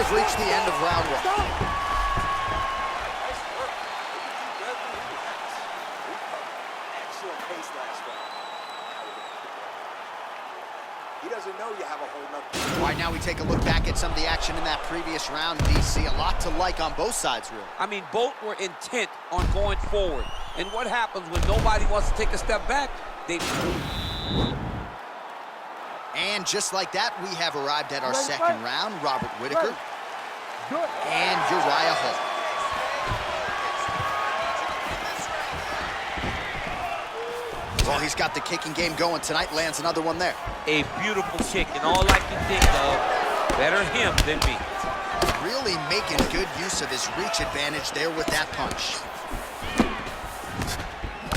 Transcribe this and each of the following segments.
we've reached the end of round one. Excellent pace last round. He doesn't know you have a whole nother. All right, now we take a look back at some of the action in that previous round, DC. A lot to like on both sides, really. I mean, both were intent on going forward. And what happens when nobody wants to take a step back? They... And just like that, we have arrived at our second round. Robert Whitaker and Uriah Hall. Well, he's got the kicking game going tonight. Lands another one there. A beautiful kick, and all I can think of, better him than me. Really making good use of his reach advantage there with that punch.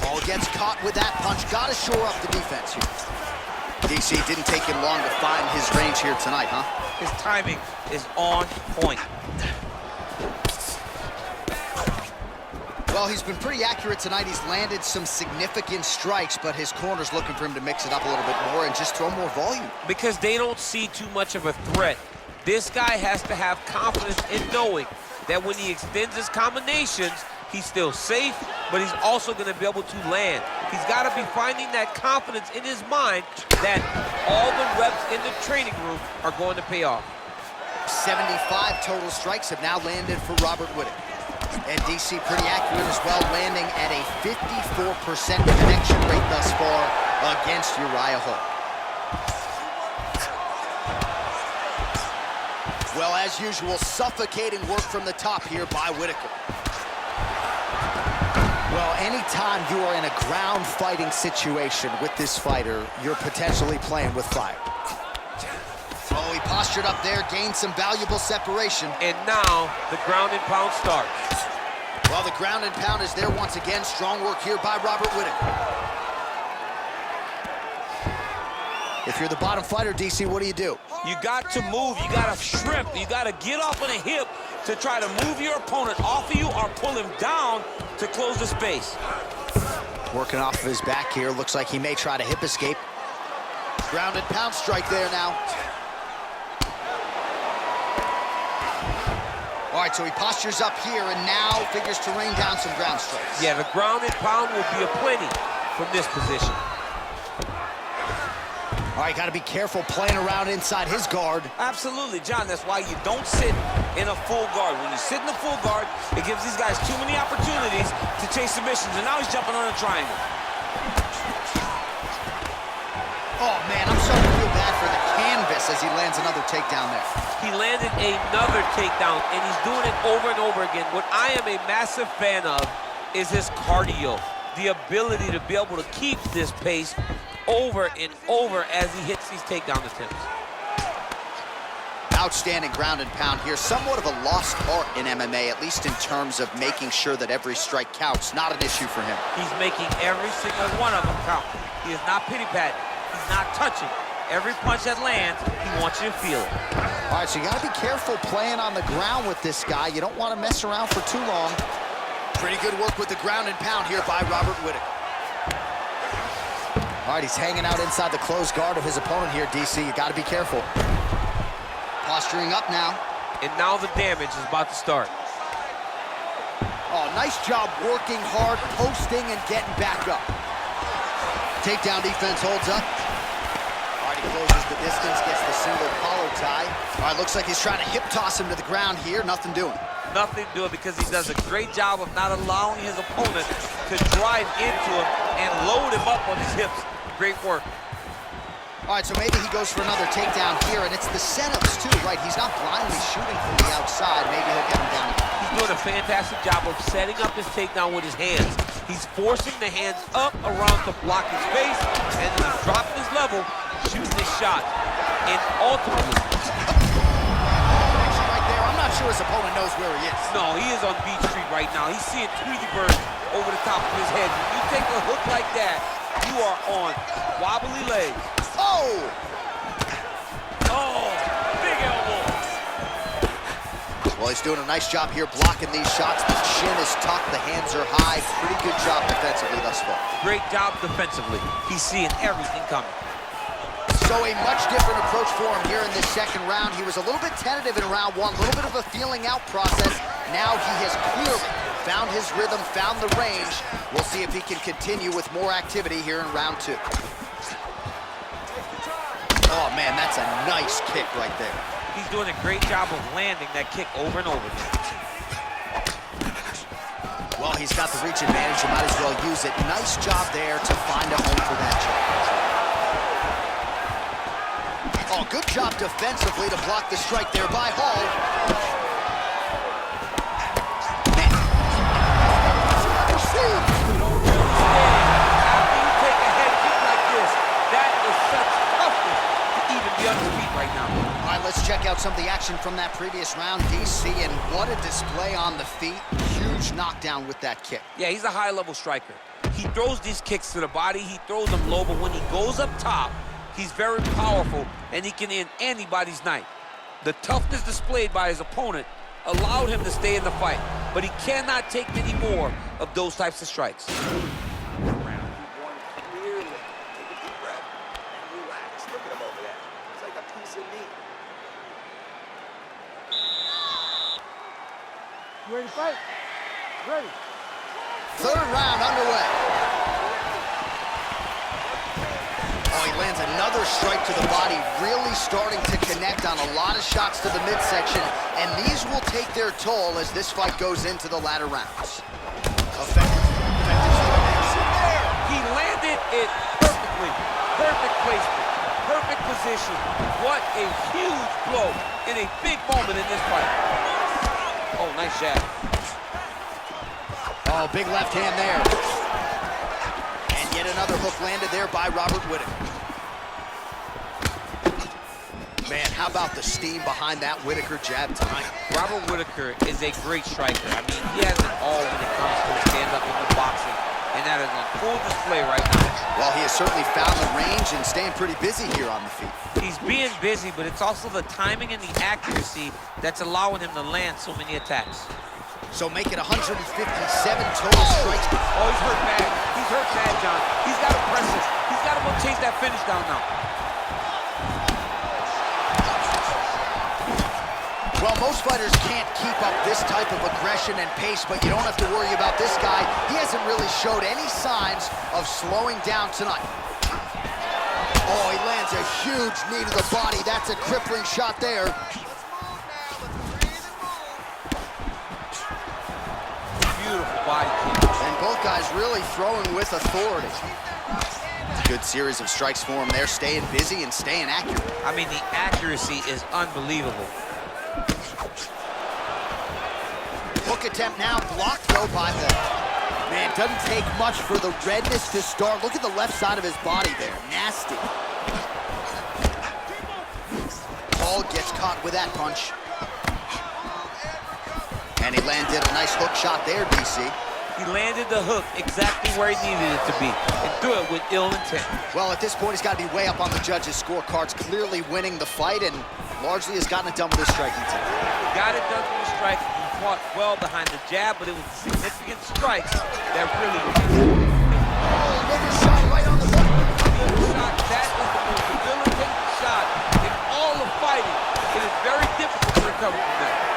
Hall gets caught with that punch. Got to shore up the defense here. DC, didn't take him long to find his range here tonight, huh? His timing is on point. Well, he's been pretty accurate tonight. He's landed some significant strikes, but his corner's looking for him to mix it up a little bit more and just throw more volume. Because they don't see too much of a threat. This guy has to have confidence in knowing that when he extends his combinations, he's still safe, but he's also going to be able to land. He's got to be finding that confidence in his mind that all the reps in the training room are going to pay off. 75 total strikes have now landed for Robert Whitaker. And DC pretty accurate as well, landing at a 54% connection rate thus far against Uriah Hall. Well, as usual, suffocating work from the top here by Whitaker. Well, anytime you are in a ground fighting situation with this fighter, you're potentially playing with fire. Oh, he postured up there, gained some valuable separation. And now the ground and pound starts. Well, the ground and pound is there once again. Strong work here by Robert Whitaker. If you're the bottom fighter, DC, what do you do? You got to move, you got to shrimp, you got to get off on a hip to try to move your opponent off of you or pull him down to close the space. Working off of his back here. Looks like he may try to hip escape. Ground and pound strike there now. All right, so he postures up here and now figures to rain down some ground strikes. Yeah, the ground and pound will be aplenty from this position. All right, got to be careful playing around inside his guard. Absolutely, John. That's why you don't sit in a full guard. When you sit in the full guard, it gives these guys too many opportunities to chase submissions, and now he's jumping on a triangle. Oh, man, I'm starting to feel bad for the canvas as he lands another takedown there. He landed another takedown, and he's doing it over and over again. What I am a massive fan of is his cardio, the ability to be able to keep this pace over and over as he hits these takedown attempts. Outstanding ground and pound here. Somewhat of a lost art in MMA, at least in terms of making sure that every strike counts. Not an issue for him. He's making every single one of them count. He is not pity-patting. He's not touching. Every punch that lands, he wants you to feel it. All right, so you got to be careful playing on the ground with this guy. You don't want to mess around for too long. Pretty good work with the ground and pound here by Robert Whitaker. All right, he's hanging out inside the closed guard of his opponent here, DC. You got to be careful. Posturing up now. And now the damage is about to start. Oh, nice job working hard, posting, and getting back up. Takedown defense holds up. All right, he closes the distance, gets the single collar tie. All right, looks like he's trying to hip toss him to the ground here. Nothing doing. Nothing to do it because he does a great job of not allowing his opponent to drive into him and load him up on his hips. Great work. All right, so maybe he goes for another takedown here, and it's the setups too, right? He's not blindly shooting from the outside. Maybe he'll get him down. He's doing a fantastic job of setting up his takedown with his hands. He's forcing the hands up around to block his face, and then he's dropping his level, shooting his shot. And ultimately, right there, I'm not sure his opponent knows where he is. No, he is on Beach Street right now. He's seeing Tweety Bird over the top of his head. When you take a hook like that, you are on wobbly legs. Oh! Oh, big elbow. Well, he's doing a nice job here blocking these shots. The chin is tucked, the hands are high. Pretty good job defensively thus far. Great job defensively. He's seeing everything coming. So a much different approach for him here in this second round. He was a little bit tentative in round one, a little bit of a feeling out process. Now he has clearly found his rhythm, found the range. We'll see if he can continue with more activity here in round two. Oh man, that's a nice kick right there. He's doing a great job of landing that kick over and over again. Well, he's got the reach advantage, you might as well use it. Nice job there to find a home for that jab. Oh, good job defensively to block the strike there by Hall. Let's check out some of the action from that previous round, DC, and what a display on the feet. Huge knockdown with that kick. Yeah, he's a high-level striker. He throws these kicks to the body, he throws them low, but when he goes up top, he's very powerful, and he can end anybody's night. The toughness displayed by his opponent allowed him to stay in the fight, but he cannot take many more of those types of strikes. Ready to fight? Ready. Third round underway. Oh, he lands another strike to the body, really starting to connect on a lot of shots to the midsection, and these will take their toll as this fight goes into the latter rounds. Effective. He landed it perfectly. Perfect placement, perfect position. What a huge blow in a big moment in this fight. Oh, nice jab. Oh, big left hand there. And yet another hook landed there by Robert Whittaker. Man, how about the steam behind that Whittaker jab tonight? Robert Whittaker is a great striker. I mean, he has it all when it comes to stand-up in the boxing. And that is on full display right now. Well, he has certainly found the range and staying pretty busy here on the feet. He's being busy, but it's also the timing and the accuracy that's allowing him to land so many attacks. So make it 157 total strikes. Oh, he's hurt bad. He's hurt bad, John. He's got to press this. He's got to go chase that finish down now. Well, most fighters can't keep up this type of aggression and pace, but you don't have to worry about this guy. He hasn't really showed any signs of slowing down tonight. Oh, he lands a huge knee to the body. That's a crippling shot there. Beautiful body kick. And both guys really throwing with authority. Good series of strikes for him there, staying busy and staying accurate. I mean, the accuracy is unbelievable. Hook attempt now, blocked though by Hall. Man, doesn't take much for the redness to start. Look at the left side of his body there, nasty. Hall gets caught with that punch. And he landed a nice hook shot there, DC. He landed the hook exactly where he needed it to be, and threw it with ill intent. Well, at this point, he's got to be way up on the judges' scorecards, clearly winning the fight, and largely has gotten it done with his striking team. Got it done with the strike. He fought well behind the jab, but it was significant strikes that really... Oh, another shot right on the hook. Shot. That is the most debilitating shot in all of fighting. It is very difficult to recover from that.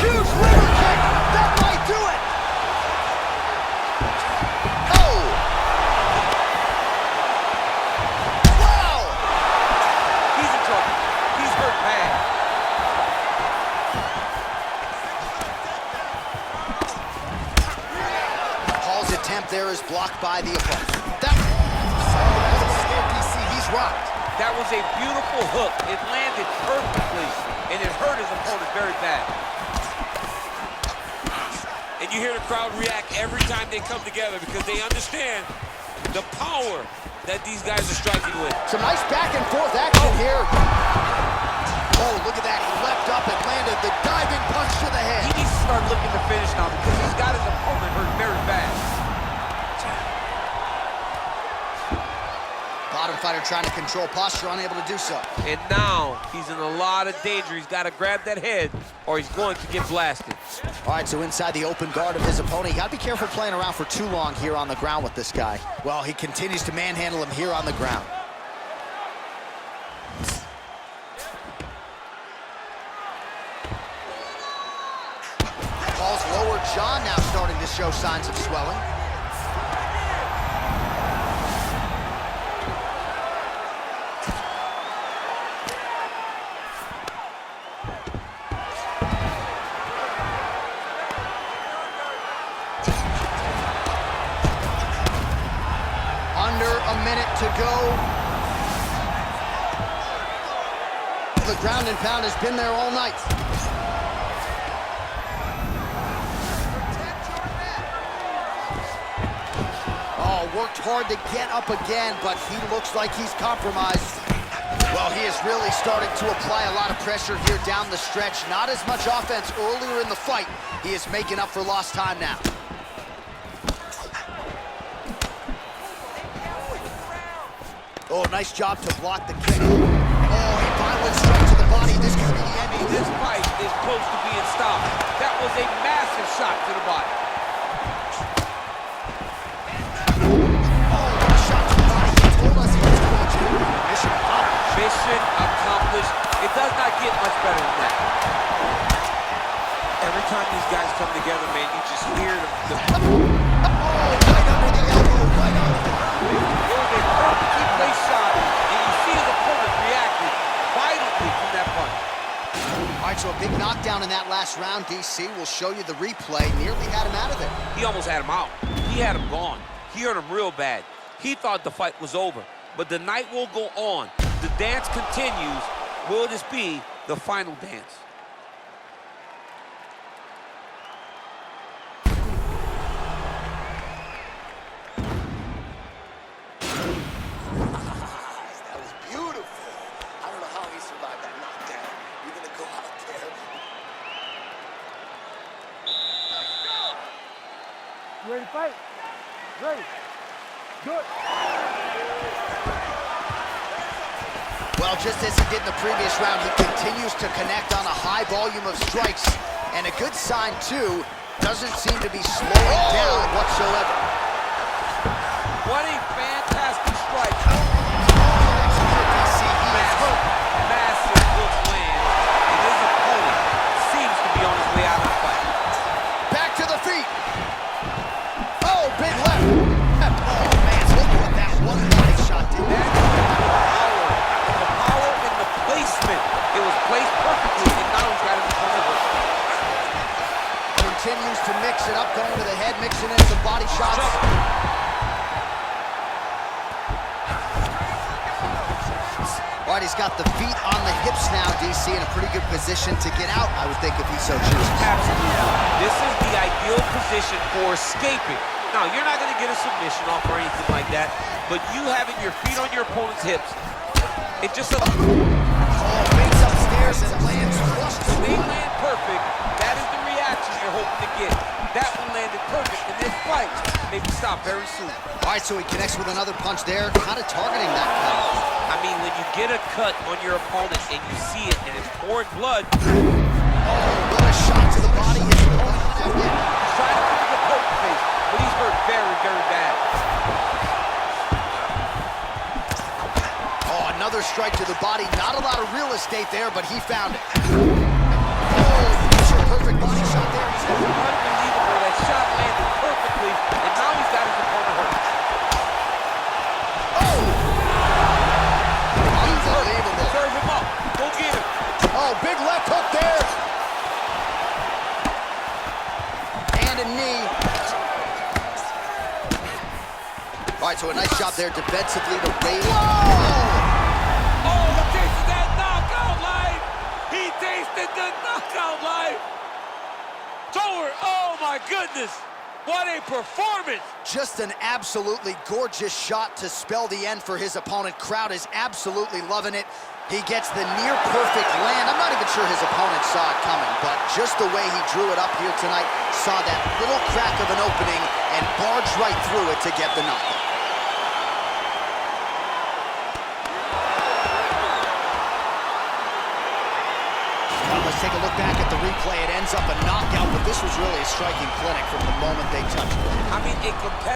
Huge liver kick. That might do it. Oh. Wow. He's in trouble. He's hurt bad. Hall's attempt there is blocked by the opponent. He's rocked. That was a beautiful hook. It landed perfectly, and it hurt his opponent very bad. And you hear the crowd react every time they come together because they understand the power that these guys are striking with. Some nice back and forth action here. Oh, look at that. He leapt up and landed the diving punch to the head. He needs to start looking to finish now because he's got his opponent hurt very bad. Bottom fighter trying to control posture, unable to do so. And now he's in a lot of danger. He's got to grab that head or he's going to get blasted. All right, so inside the open guard of his opponent. You got to be careful playing around for too long here on the ground with this guy. Well, he continues to manhandle him here on the ground. Paul's lower jaw now starting to show signs of swelling. Under a minute to go. The ground and pound has been there all night. Oh, worked hard to get up again, but he looks like he's compromised. Well, he is really starting to apply a lot of pressure here down the stretch. Not as much offense earlier in the fight. He is making up for lost time now. Oh, nice job to block the kick. Oh, he violent strike to the body. This could be the end. This fight is close to being stopped. That was a massive shot to the body. Oh, what a shot to the body. He told us he was going to. Mission accomplished. Mission accomplished. It does not get much better than that. Every time these guys come together, man, you just hear the Oh, right under the elbow, right under the It was a perfectly placed shot, and you see his opponent reacted violently from that punch. All right, so a big knockdown in that last round, DC. We'll show you the replay. Nearly had him out of there. He almost had him out. He had him gone. He hurt him real bad. He thought the fight was over, but the night will go on. The dance continues. Will this be the final dance? That was beautiful. I don't know how he survived that knockdown. You're going to go out there. You ready to fight? Ready. Good. Well, just as he did in the previous round, he continues to connect on a high volume of strikes. And a good sign, too, doesn't seem to be slowing down whatsoever. What a fantastic strike. Massive. Massive hook land. And his opponent seems to be on his way out of the fight. Back to the feet. Oh, big left. Oh, man, look what that one body shot did. That the power and the placement. It was placed perfectly, and now he's got his opponent hooked. Continues to mix it up, going to the head, mixing in some body shots. All right, he's got the feet on the hips now, DC, in a pretty good position to get out, I would think, if he so chooses. Absolutely. This is the ideal position for escaping. Now, you're not going to get a submission off or anything like that, but you having your feet on your opponent's hips, it just... Oh, fakes upstairs and lands flush. They land perfect. That is the reaction you're hoping to get. That one landed perfect, and this fight may be stopped very soon. All right, so he connects with another punch there, kind of targeting that cut. I mean, when you get a cut on your opponent and you see it and it's pouring blood, Oh, what a shot to the body. His opponent not out yet. he's trying to put the poker face, but he's hurt very, very bad. Oh, another strike to the body. Not a lot of real estate there, but he found it. Oh, picture perfect body shot there. He's got Unbelievable. That shot landed perfectly, and now he's got his opponent hurt. Oh! Unbelievable. Serve him up. Go get him. Oh, big left hook there. And a knee. All right, so a nice job there defensively to raise. Oh, he tasted that knockout life. He tasted the knockout life. Tower, oh my goodness. What a performance. Just an absolutely gorgeous shot to spell the end for his opponent. Crowd is absolutely loving it. He gets the near perfect land. I'm not even sure his opponent saw it coming, but just the way he drew it up here tonight, saw that little crack of an opening and barged right through it to get the knockout. take a look back at the replay. It ends up a knockout, but this was really a striking clinic from the moment they touched it. I mean, a competitor.